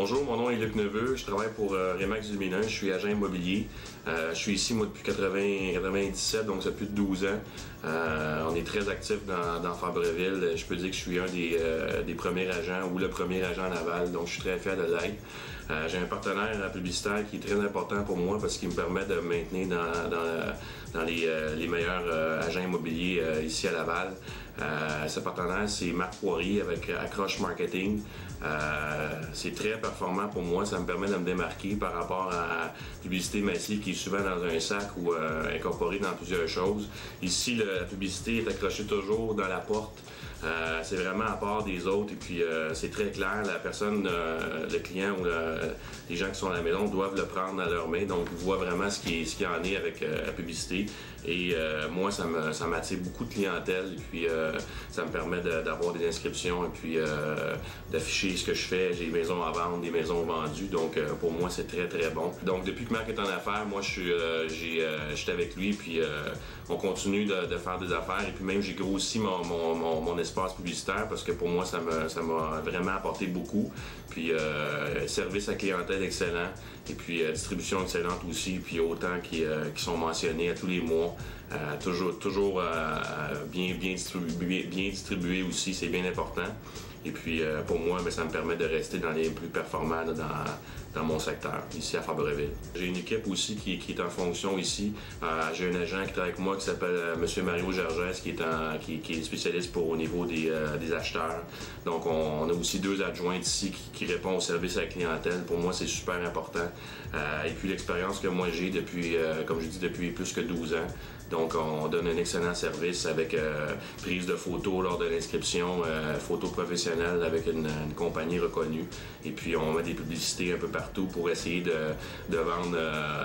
Bonjour, mon nom est Luc Neveu, je travaille pour Remax Lumineux, je suis agent immobilier. Je suis ici moi depuis 97, donc ça fait plus de 12 ans. On est très actifs dans Fabreville. Je peux dire que je suis un des premiers agents ou le premier agent à Laval, donc je suis très fier de l'être. J'ai un partenaire publicitaire qui est très important pour moi parce qu'il me permet de me maintenir dans les meilleurs agents immobiliers ici à Laval. Ce partenaire, c'est Marc Poirier avec Accroche Marketing. C'est très performant pour moi, ça me permet de me démarquer par rapport à la publicité massive qui est souvent dans un sac ou incorporée dans plusieurs choses. Ici, la publicité est accrochée toujours dans la porte. C'est vraiment à part des autres et puis c'est très clair, la personne, le client ou les gens qui sont à la maison doivent le prendre dans leurs mains, donc ils voient vraiment ce qui en est avec la publicité et moi ça m'attire beaucoup de clientèle et puis ça me permet d'avoir des inscriptions et puis d'afficher ce que je fais. J'ai des maisons à vendre, des maisons vendues, donc pour moi c'est très très bon. Donc depuis que Marc est en affaires, moi j'étais avec lui puis on continue de faire des affaires et puis même j'ai grossi mon espace publicitaire parce que pour moi ça m'a vraiment apporté beaucoup. Puis service à clientèle excellent et puis distribution excellente aussi, puis autant qui sont mentionnés à tous les mois. Toujours bien distribué aussi, c'est bien important. Et puis pour moi, ça me permet de rester dans les plus performants dans mon secteur, ici à Fabreville. J'ai une équipe aussi qui est en fonction ici. J'ai un agent qui travaille avec moi qui s'appelle M. Mario Gergès qui est spécialiste au niveau des acheteurs. Donc on a aussi 2 adjoints ici qui répondent au service à la clientèle. Pour moi, c'est super important. Et puis l'expérience que moi j'ai depuis, comme je dis, depuis plus que 12 ans. Donc on donne un excellent service avec prise de photos lors de l'inscription, photos professionnelles avec une compagnie reconnue. Et puis on met des publicités un peu partout pour essayer de vendre,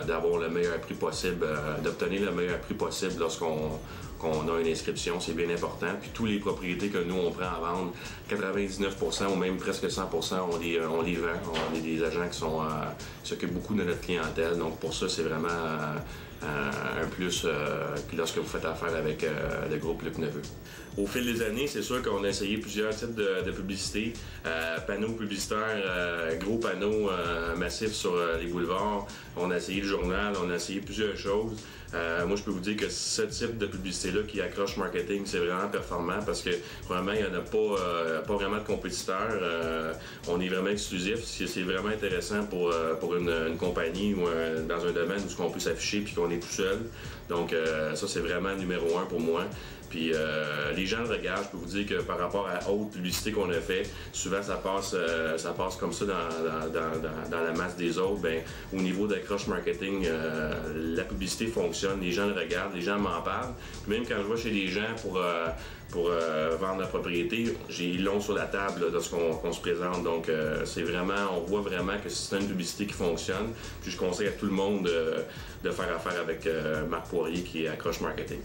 d'avoir le meilleur prix possible, d'obtenir le meilleur prix possible lorsqu'on a une inscription, c'est bien important. Puis tous les propriétés que nous on prend à vendre, 99% ou même presque 100%, on les vend. On est des agents qui s'occupent beaucoup de notre clientèle. Donc pour ça, c'est vraiment un plus lorsque vous faites affaire avec le groupe Luc Neveu. Au fil des années, c'est sûr qu'on a essayé plusieurs types de publicités, panneaux publicitaires, gros panneaux massifs sur les boulevards. On a essayé le journal, on a essayé plusieurs choses. Moi, je peux vous dire que ce type de publicité-là qui accroche marketing, c'est vraiment performant parce que vraiment, il n'y en a pas vraiment de compétiteurs. On est vraiment exclusif. C'est vraiment intéressant pour une compagnie ou dans un domaine où on peut s'afficher puis qu'on est tout seul. Donc, ça, c'est vraiment numéro 1 pour moi. Puis les gens le regardent, je peux vous dire que par rapport à autres publicités qu'on a fait, souvent ça passe comme ça dans la masse des autres. Ben, au niveau d'accroche marketing, la publicité fonctionne, les gens le regardent, les gens m'en parlent. Puis même quand je vais chez les gens pour vendre la propriété, ils l'ont sur la table lorsqu'on se présente. Donc c'est vraiment, on voit vraiment que c'est une publicité qui fonctionne. Puis je conseille à tout le monde de faire affaire avec Marc Poirier qui est Accroche Marketing.